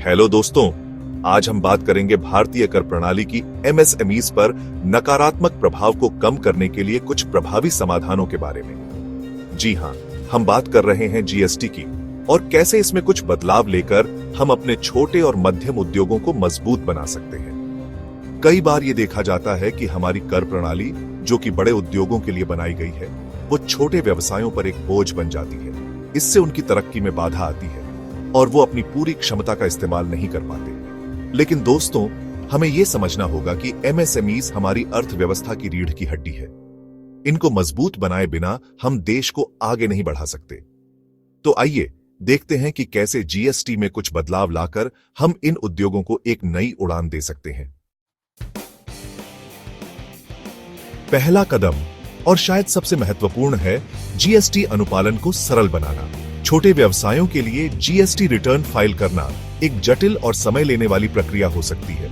Hello दोस्तों, आज हम बात करेंगे भारतीय कर प्रणाली की एमएसएमईज पर नकारात्मक प्रभाव को कम करने के लिए कुछ प्रभावी समाधानों के बारे में। जी हां, हम बात कर रहे हैं जीएसटी की और कैसे इसमें कुछ बदलाव लेकर हम अपने छोटे और मध्यम उद्योगों को मजबूत बना सकते हैं। कई बार ये देखा जाता है कि हमारी कर प्रणाली, जो कि बड़े उद्योगों के लिए बनाई गई है, वो छोटे व्यवसायों पर एक बोझ बन जाती है। इससे उनकी तरक्की में बाधा आती है और वो अपनी पूरी क्षमता का इस्तेमाल नहीं कर पाते। लेकिन दोस्तों, हमें यह समझना होगा कि एमएसएमईज हमारी अर्थव्यवस्था की रीढ़ की हड्डी है। इनको मजबूत बनाए बिना हम देश को आगे नहीं बढ़ा सकते। तो आइए देखते हैं कि कैसे जीएसटी में कुछ बदलाव लाकर हम इन उद्योगों को एक नई उड़ान दे सकते हैं। पहला कदम, और शायद सबसे महत्वपूर्ण, है जीएसटी अनुपालन को सरल बनाना। छोटे व्यवसायों के लिए जीएसटी रिटर्न फाइल करना एक जटिल और समय लेने वाली प्रक्रिया हो सकती है।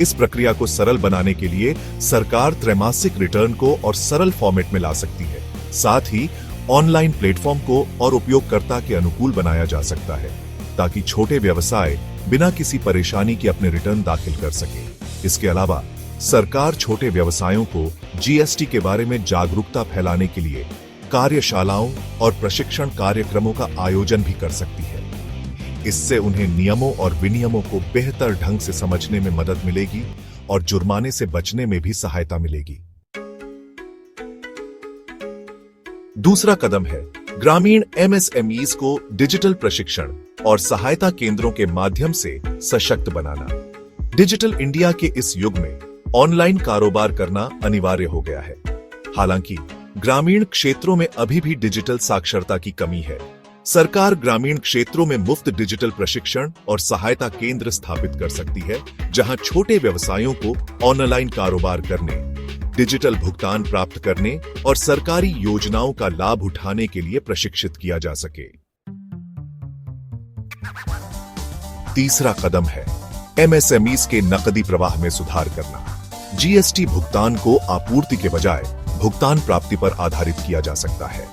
इस प्रक्रिया को सरल बनाने के लिए सरकार त्रैमासिक रिटर्न को और सरल फॉर्मेट में ला सकती है। साथ ही ऑनलाइन प्लेटफॉर्म को और उपयोगकर्ता के अनुकूल बनाया जा सकता है, ताकि छोटे व्यवसाय बिना किसी परेशानी के अपने रिटर्न दाखिल कर सके। इसके अलावा सरकार छोटे व्यवसायों को जीएसटी के बारे में जागरूकता फैलाने के लिए कार्यशालाओं और प्रशिक्षण कार्यक्रमों का आयोजन भी कर सकती है। इससे उन्हें नियमों और विनियमों को बेहतर ढंग से समझने में मदद मिलेगी और जुर्माने से बचने में भी सहायता मिलेगी। दूसरा कदम है ग्रामीण एमएसएमईज को डिजिटल प्रशिक्षण और सहायता केंद्रों के माध्यम से सशक्त बनाना। डिजिटल इंडिया के इस युग में ऑनलाइन कारोबार करना अनिवार्य हो गया है। हालांकि ग्रामीण क्षेत्रों में अभी भी डिजिटल साक्षरता की कमी है। सरकार ग्रामीण क्षेत्रों में मुफ्त डिजिटल प्रशिक्षण और सहायता केंद्र स्थापित कर सकती है, जहां छोटे व्यवसायों को ऑनलाइन कारोबार करने, डिजिटल भुगतान प्राप्त करने और सरकारी योजनाओं का लाभ उठाने के लिए प्रशिक्षित किया जा सके। तीसरा कदम है एमएसएमईज के नकदी प्रवाह में सुधार करना। जीएसटी भुगतान को आपूर्ति के बजाय भुगतान प्राप्ति पर आधारित किया जा सकता है।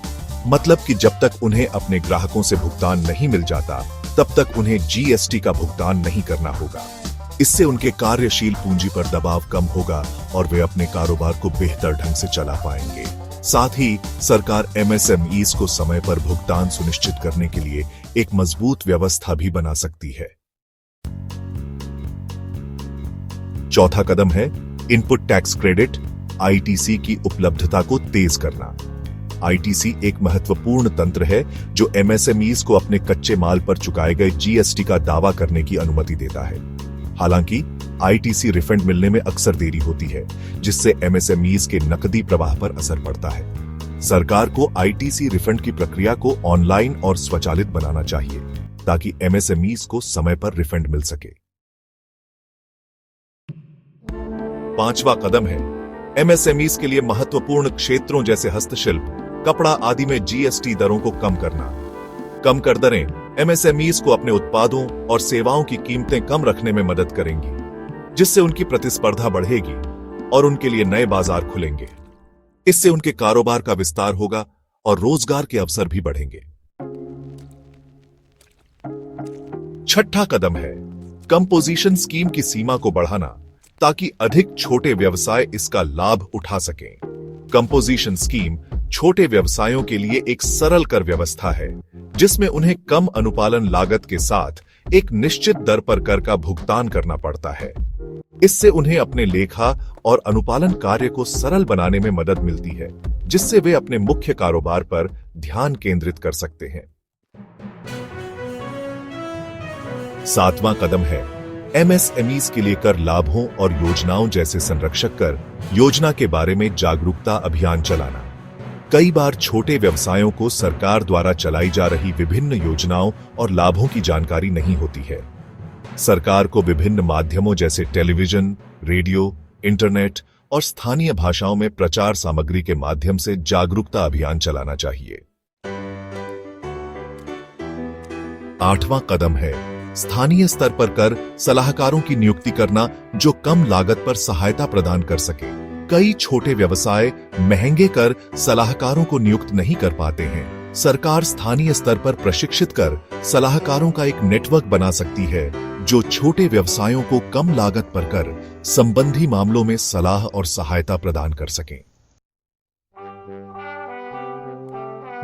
मतलब कि जब तक उन्हें अपने ग्राहकों से भुगतान नहीं मिल जाता, तब तक उन्हें जीएसटी का भुगतान नहीं करना होगा। इससे उनके कार्यशील पूंजी पर दबाव कम होगा और वे अपने कारोबार को बेहतर ढंग से चला पाएंगे। साथ ही सरकार एमएसएमईज को समय पर भुगतान सुनिश्चित करने के लिए एक मजबूत व्यवस्था भी बना सकती है। चौथा कदम है इनपुट टैक्स क्रेडिट आईटीसी की उपलब्धता को तेज करना। आईटीसी एक महत्वपूर्ण तंत्र है जो एमएसएमईज को अपने कच्चे माल पर चुकाए गए जीएसटी का दावा करने की अनुमति देता है। हालांकि आईटीसी रिफंड मिलने में अक्सर देरी होती है, जिससे एमएसएमईज के नकदी प्रवाह पर असर पड़ता है। सरकार को आईटीसी रिफंड की प्रक्रिया को ऑनलाइन और स्वचालित बनाना चाहिए, ताकि एमएसएमईज को समय पर रिफंड मिल सके। पांचवा कदम है एमएसएमईज के लिए महत्वपूर्ण क्षेत्रों जैसे हस्तशिल्प, कपड़ा आदि में जीएसटी दरों को कम करना। कम कर दरें एमएसएमईज को अपने उत्पादों और सेवाओं की कीमतें कम रखने में मदद करेंगी, जिससे उनकी प्रतिस्पर्धा बढ़ेगी और उनके लिए नए बाजार खुलेंगे। इससे उनके कारोबार का विस्तार होगा और रोजगार के अवसर भी बढ़ेंगे। छठा कदम है कंपोजिशन स्कीम की सीमा को बढ़ाना, ताकि अधिक छोटे व्यवसाय इसका लाभ उठा सकें। कंपोजिशन स्कीम छोटे व्यवसायों के लिए एक सरल कर व्यवस्था है, जिसमें उन्हें कम अनुपालन लागत के साथ एक निश्चित दर पर कर का भुगतान करना पड़ता है। इससे उन्हें अपने लेखा और अनुपालन कार्य को सरल बनाने में मदद मिलती है, जिससे वे अपने मुख्य कारोबार पर ध्यान केंद्रित कर सकते हैं। सातवां कदम है एमएसएमईज के लिए कर लाभों और योजनाओं जैसे संरक्षक कर योजना के बारे में जागरूकता अभियान चलाना। कई बार छोटे व्यवसायों को सरकार द्वारा चलाई जा रही विभिन्न योजनाओं और लाभों की जानकारी नहीं होती है। सरकार को विभिन्न माध्यमों जैसे टेलीविजन, रेडियो, इंटरनेट और स्थानीय भाषाओं में प्रचार सामग्री के माध्यम से जागरूकता अभियान चलाना चाहिए। आठवां कदम है स्थानीय स्तर पर कर सलाहकारों की नियुक्ति करना, जो कम लागत पर सहायता प्रदान कर सके। कई छोटे व्यवसाय महंगे कर सलाहकारों को नियुक्त नहीं कर पाते हैं। सरकार स्थानीय स्तर पर प्रशिक्षित कर सलाहकारों का एक नेटवर्क बना सकती है जो छोटे व्यवसायों को कम लागत पर कर संबंधी मामलों में सलाह और सहायता प्रदान कर सकें।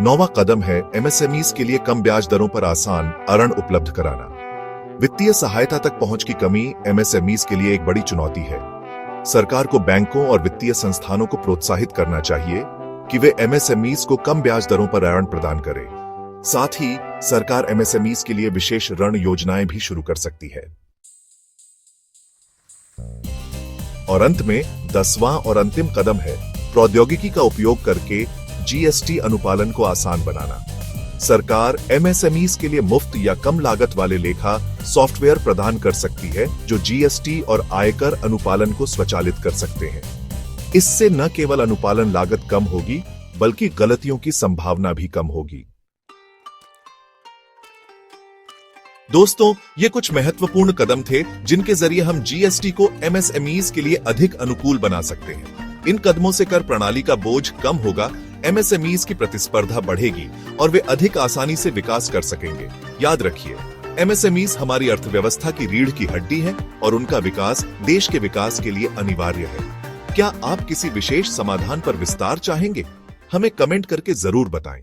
9वां कदम है एमएसएमईज के लिए कम ब्याज दरों पर आसान ऋण उपलब्ध कराना। वित्तीय सहायता तक पहुंच की कमी एमएसएमईज के लिए एक बड़ी चुनौती है। सरकार को बैंकों और वित्तीय संस्थानों को प्रोत्साहित करना चाहिए कि वे एमएसएमईज को कम ब्याज दरों पर ऋण प्रदान करें। साथ ही सरकार एमएसएमईज के लिए विशेष ऋण योजनाएं भी शुरू कर सकती है। और अंत में 10वां और अंतिम कदम है प्रौद्योगिकी का उपयोग करके जीएसटी अनुपालन को आसान बनाना। सरकार एमएसएमईज के लिए मुफ्त या कम लागत वाले लेखा सॉफ्टवेयर प्रदान कर सकती है जो जीएसटी और आयकर अनुपालन को स्वचालित कर सकते हैं। इससे न केवल अनुपालन लागत कम होगी बल्कि गलतियों की संभावना भी कम होगी। दोस्तों, ये कुछ महत्वपूर्ण कदम थे जिनके जरिए हम जीएसटी को एमएसएमईज के लिए अधिक अनुकूल बना सकते हैं। इन कदमों से कर प्रणाली का बोझ कम होगा, एमएसएमईज की प्रतिस्पर्धा बढ़ेगी और वे अधिक आसानी से विकास कर सकेंगे। याद रखिए, एमएसएमईज हमारी अर्थव्यवस्था की रीढ़ की हड्डी है और उनका विकास देश के विकास के लिए अनिवार्य है। क्या आप किसी विशेष समाधान पर विस्तार चाहेंगे? हमें कमेंट करके जरूर बताएं।